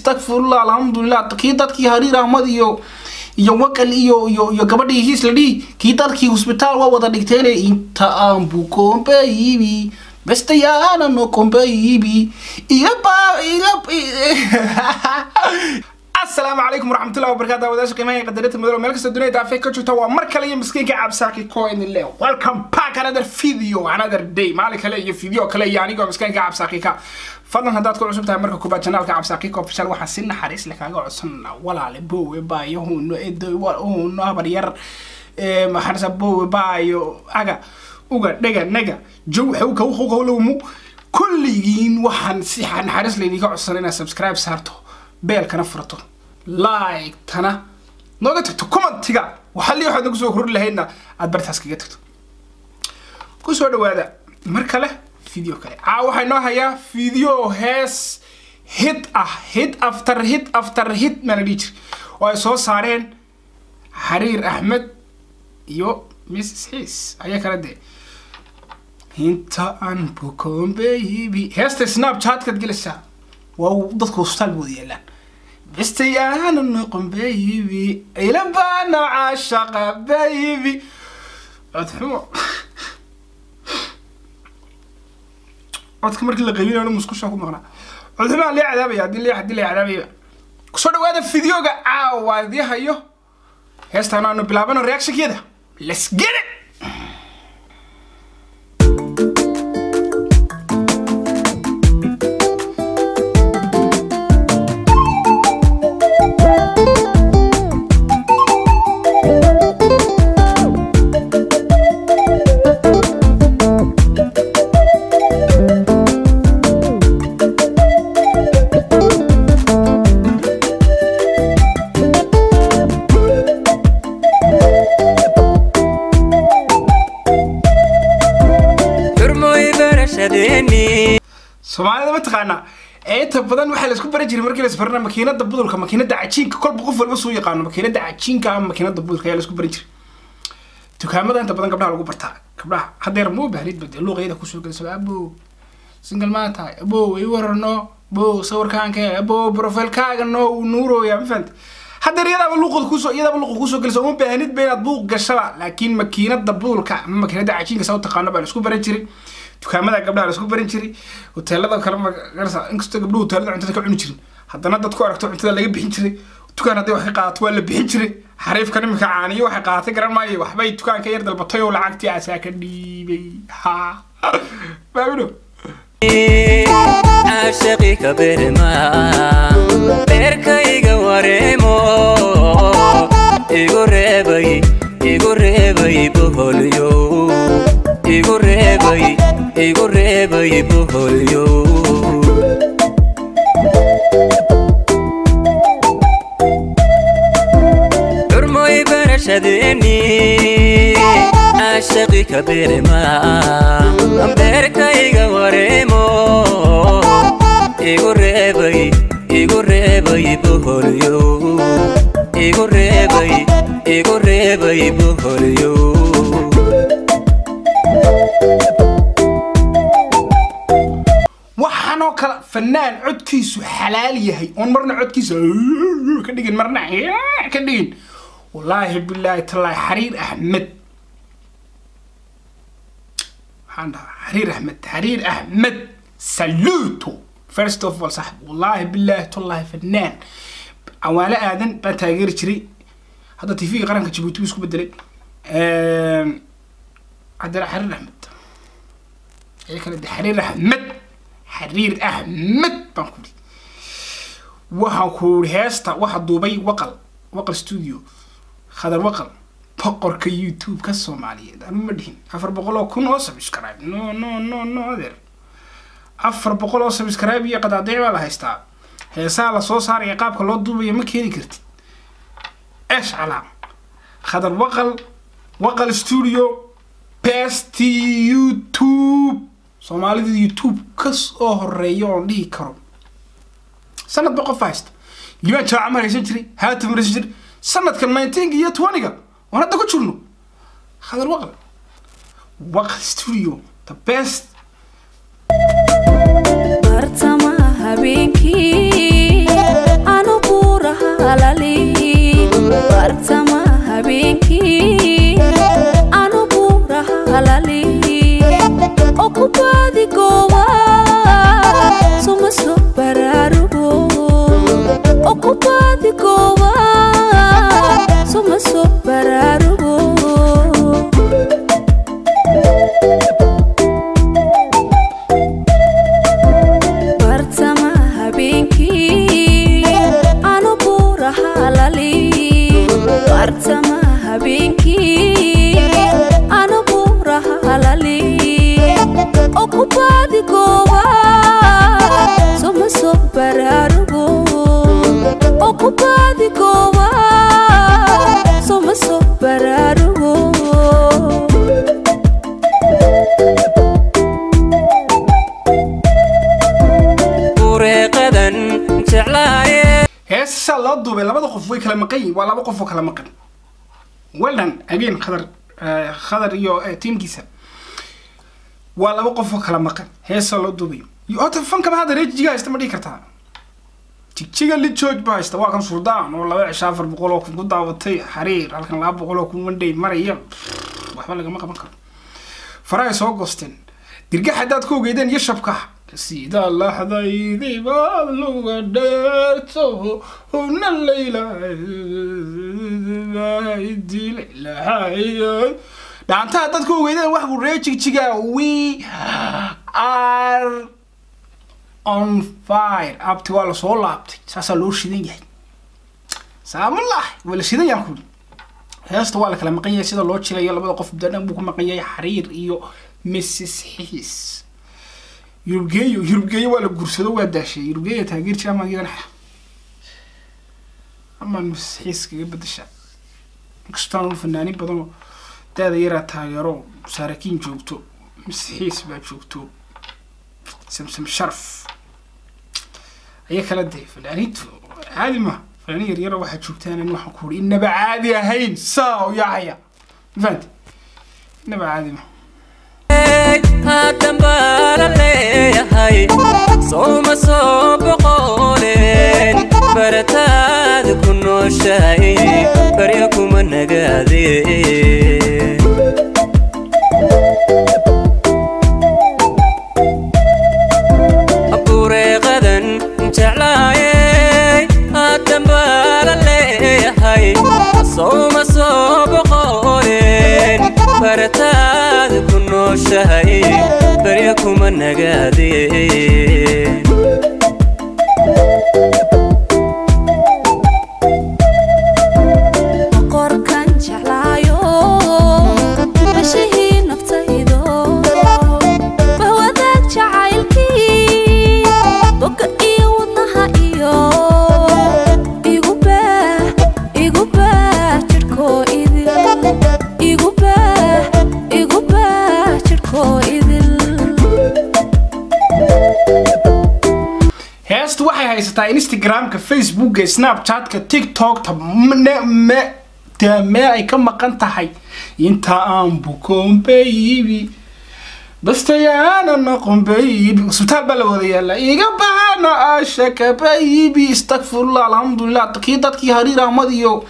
astagfirullah alhamdulillah kii dadkii Hariir Ahmad iyo wakal iyo gabadhii hiis la dhii kii dadkii hospital waa wada dhigteen inta aan bukoon baby bestayaana no kombayibi السلام عليكم ورحمة الله وبركاته وداش قيمة قدرت المدرسة ملك الدنيا تعرفين كل شيء توا مركل يوم مسكين كعب ساكي كوين الليل welcome back another video another day مالك هلا فيديو كلا يعني قام مسكين كعب ساكي كا فضلا هدات كل عشب تاع مركل كوبا channel كعب ساكي كوب فشل وحسين حريص لك أجا عصنا ولا لبو بايو هون إدو هون هبرير ما حرس بو بايو أجا وجا نجا جو حوك وخو لومو كل يجين وحن سيحن حريص ليني كعصنا سبسكرايب سارتو بيل كنفرته لايك تنا نوقت كومنتيغا وحلي واحد نقصو كرر لهينا ادبرتاس كيغا تكتو كسو دوادا markale فيديو كله waxay noo haya فيديو هيس hit after hit manager oo ay soo saareen Hariir Ahmad iyo Mrs His ayaa kala de inta aan bukoon baby heesta Snapchat ka galisa waa dadku hostal boodiyaan بستيانا نقم بيبي إلى بانا عاشق بيبي أدحمو أتكمل كل قليل أنا مسكوش أكون مغنى أدحمو لي عذابي عدي لي عذابي كسر هذا الفيديو قا وادي هيو هستنا أنا بلعبنا رياكشن كده let's get it Soomaalida ma taqaana inta badan waxa la isku bari jiray markii la isbarna makiinada budulka makiinada cajiinka kolba qof walba soo yaqaan makiinada cajiinka ama makiinada budulka ayaa la isku bari jiray dukaamada inta badan gabdhaha lagu bartaa gabdhaha hadeer ma baahnid bad luuqayda ku soo galay abo single man tahay abo way warano abo sawirkaanka abo profile-kaaga no nuuro ya mafant hadeer iyada luuqad ku soo galay ma baahnid beenad buuq gashaa laakiin makiinada budulka ama makiinada cajiinka soo taqaano baa la isku bari jiray dukaamada gabdhaha la isku barin jiray hoteelada kale ma garsa inkastoo gabdhuhu hoteelada cuntada ka cuni jirin haddana dadku aragto cuntada laga bixin jiray dukaan hadii wax ka qaato waa la bixin jiray xariifkan imika caaniyo wax qaatay garan maayo waxbay dukaanka yar dalbatay oo lacagtii asaa ka dhiibay ha baabino عاشقي كبر ما بركيغا وريمو إيغوريبي بهوليو إيغوريبي بهوليو درموي برشدني عاشقي كبير ما بركيغا وريمو إيغوريبي بهوليو إيغوريبي بهوليو waxaanoo kala fanaan codkiisu xalaal yahay on marna codkiisa ka dhigin marna ka dhigin wallahi billahi tallahi Hariir Ahmad Hariir Ahmad saluto first of all صاحب والله بالله tallahi fanaan awaala aadan baa taageeri jiray hadda TV qaranka Djibouti isku bedelay hadda Hariir Ahmad ay kala Hariir Ahmad bankuri waxa ku heesta waxa duubay waqal studio khadar waqal boqorka YouTube ka Soomaaliyeed anu ma dhihin 400,000 oo subscribe no there 400 oo subscribe iyo qadaadii wala haystaa heesaa la soo saaray qaabka loo duubay ma keeni kartid ايش علام خضر وقل studio best YouTube Soomaalida YouTube kas oo horeeyo oo dhigi karo sanad boqo fast liba jaa maraysan jiray haata maraysan jiray sanadka 19 iyo 20ga wana hadda ku jirno khadar waqal studio the best bartama habeenkii halali bartama habeenki anu buura halali okubadi gowa suma so bararugo okubadi gowa suma so bararugo bartama habeenki anu buura halali bartama habeenki anu buura halali okubadi gowa suma so bararugo okubadi gowa suma so bararugo ureeqadan jeclaaye heesa loo duubay labada qof way kala maqan yihiin waa laba qof oo kala maqan weldan again khadar iyo teamkiisa waa laba qof oo kala maqan heesa loo duubay yoota fanka hada reejiga haysta ma dhigi kartaa jigjiga li joog baa haysta waa kan suudaan oo 2,400 oo ku daawatay xariir halkan 200 oo ku manday maraya waxba laga ma qaban karo faray soo goosteen dirga xadaad ku ogeedeen iyo shabka sida laxdaydi baad luga dheerto huna layla idil ilaahayo dhaanta dad ku ogeedeen wax ku reejiga we are on fire abti wala soo laabtay saasa loo shidan yahay saamallah wala shidan yahay ku heesta wala kala maqan yahay sida loo jilayo labada qof badan buu ku maqan yahay xariir iyo Mrs. His yurubgeeyo wala guursado waa daashay yurubgeeyo taageer jama gidan ama Mrs. His kaga badasha kastaan fanaani badan daada yara taageero saarakiin joogto Mrs. His baa joogto سمسم شرف أي كلا ده فلانيت عادي ما فلاني يرى واحد شوفتان إنه حكول إنه بعادي هين ساو يا عيا فهمت إنه بعادي ما هاتم بالله هاي صوم صوب قولين برتاد كنو شاي بريكم النجادي صوم صوب قولين برتاد كنو شاي بريكم النجادين قر كان جعلايو بشهي نفتيدو فهو ذاك جعايلكي بك إيه ودنها إيو heestu waxay haysataa Instagram ka Facebook ka Snapchat ka TikTok ta me ay ka maqan tahay inta aan bukoon baby bastayana noqon baby sultaan bala wada yala iga baana ashaka baby astaghfirullah alhamdulillah dadkii hariir ahmad iyo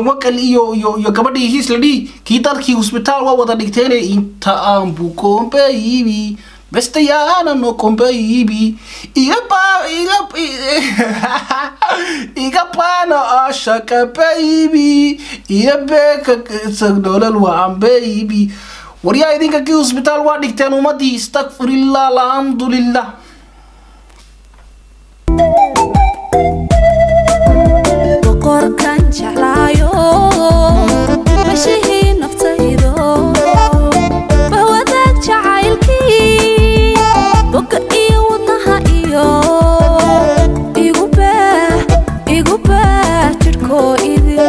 wakal iyo gabadhii hiis la dhii kii dadkii hospital waa wada dhigteen inta aan bukoon baby bastayana noqon baby iga baana ashaka baby iyo beeka sagdolal waan baby wariyaa idinka kii hospital waa dhigteen umadii astaghfirullah alhamdulillah qor kan jeclaayo bashihii naftaydo bahwadaag jacaylkii boga iyo wadnaha iyo igu baah jirhkoo idil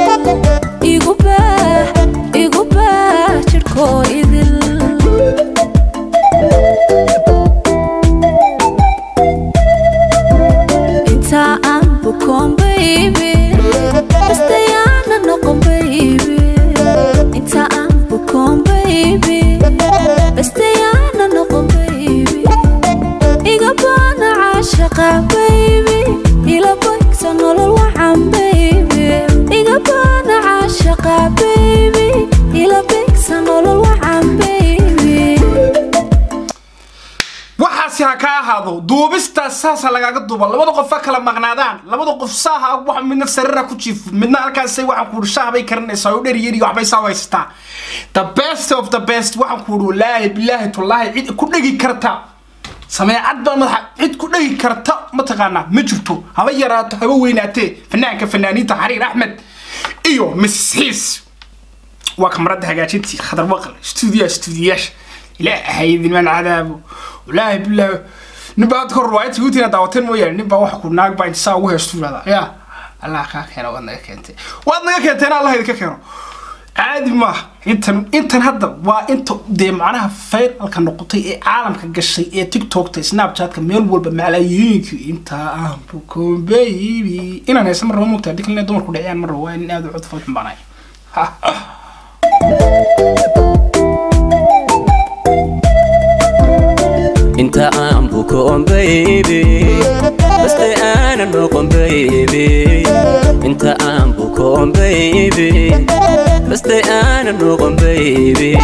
igu baah jirhkoo idil inta aan bukoon baby bastayana noqon baby inta aan bukoon baby bastayana noqon baby iga baana caashaqa baby ila bagsa nolol wacan baby saasa lagaaga duuba labada qof kala maqnaadaan labada qof saaha wax midna sarira ku jiif midna halkaas ay waxaan ku shaabay karinaysaa oo dheer yari waxbay sawaystaa the best of the best waxaan ku wallaahi billahi tullahi cid ku dhigi karta sameecad baa madax cid ku dhigi karta ma taqaana ma jirto haba yaraato haba weynaatee fanaanka fanaaniinta xariir axmed iyo misxiis waa kamarada hagaajintii khadar waqal studiyash ilaahay idin man cadaabo wallaahi billahi نبات كروات يوتينا دعوتين مويا نبى واحد كنا بعد ساعة وهشتو هذا يا الله كأنه وانا كنتي الله يذكر كأنه عادي ما انت هذا وانت دي معناها فين الكنقطي عالم كجشي تيك توك سناب شات كميل والبملايين انت بكون بيبي انا ناس مرة مو تعديك لنا دور كل عيان مرة وين هذا عطف الحمباني انت بكون بيبي بس انا نقوم بيبي انت بكون بيبي بس انا نقوم بيبي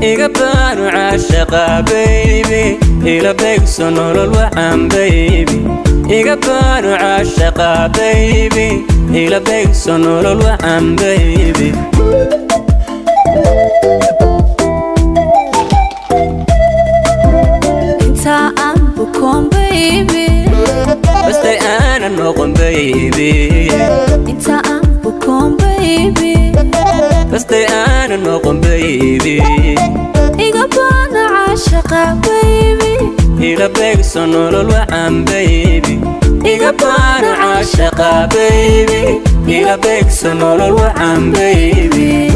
يقبل عاشقة بيبي إلى بيك سنور الوعم بيبي يقبل عاشقة بيبي إلى بيك سنور الوعم بيبي بكون بيبي بس انا نقوم بيبي انت بكون بيبي بس انا نقوم بيبي يقبل عاشقة بيبي إلى بيك سنور الوعم بيبي يقبل عاشقة بيبي إلى بيك سنور الوعم بيبي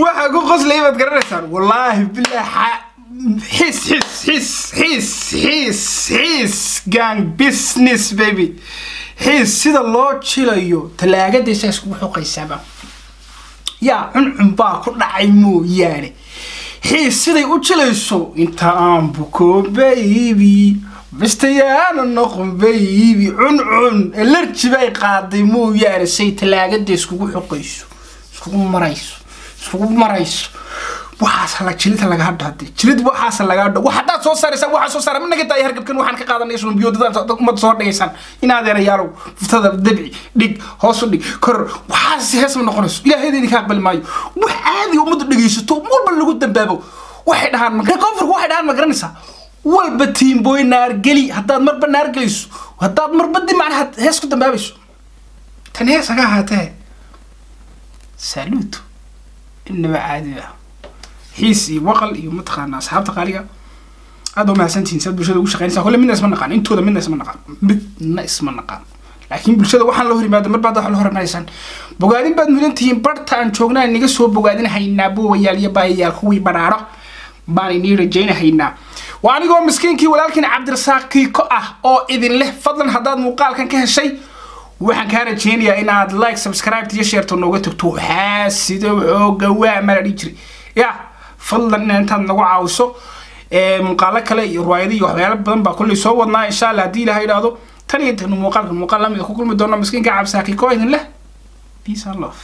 waxaa ku qoslayay baad garanaysaa wallahi billahi his gang business baby his sida loo jilayo talaagadiisa isku xuqaysaba yaa cuncun baa ku dhacay mooyaane his siday u jilayso inta aan buko baby bistayana noqon baby cuncun allergy bay qaaday mooyaane say talaagadiisa isku xuqayso isku marayso waxaas la jilid laga hadhaday jilid waxaas laga hadho waxa soo saaraysa waxa soo saaray managa taay hargabkan waxaan ka qaadanayso biyooda umad soo dhageysan in adeerayaalo fuftada dabci dhig hoos u dhig kor waxaas hees ma noqonayso ilaahay ka aqbal maayo wax aadi umad dhageysato walba lagu dambaabo waxay dhahan ma koonfurku waxay dhahan ma garanaysa walba team boy naar gali hadaad marba naar galiso hadaad marba dimacna hees ku dambaabayso tan hees aga haatee saluto إنما عادي حيسي وقل يوم أصحاب تقالية هذا ما سنتين سد بشدة وش خلينا كل منا اسمنا قان أنتوا ده منا اسمنا قان منا اسمنا قان لكن بشدة وحنا له رماد مر بعد حلو هرب نايسان بقعدين بعد مدن تيم برت عن شغلنا نيجي سو بقعدين هينا بو ويالي باي يالخوي برارة باني نير جينا هينا وأنا قوم مسكين كي ولكن عبد الرزاق كي كأه أو إذن له فضلا هذا مقال كان كهالشيء waxaan ka rajeynayaa inaad like subscribe iyo share to nooga tagto xaasida xooga waa maalin jiri ya fadlan intaad nagu caawiso muuqaalo kale iyo riwaayado iyo waxyaalo badan baa kulli soo wadnaa insha Allah hadii ilaahay ilaado tan iyo tan muuqaal lamid ku kulmi doona miskiinka cabsaaki kooxdan leh peace and love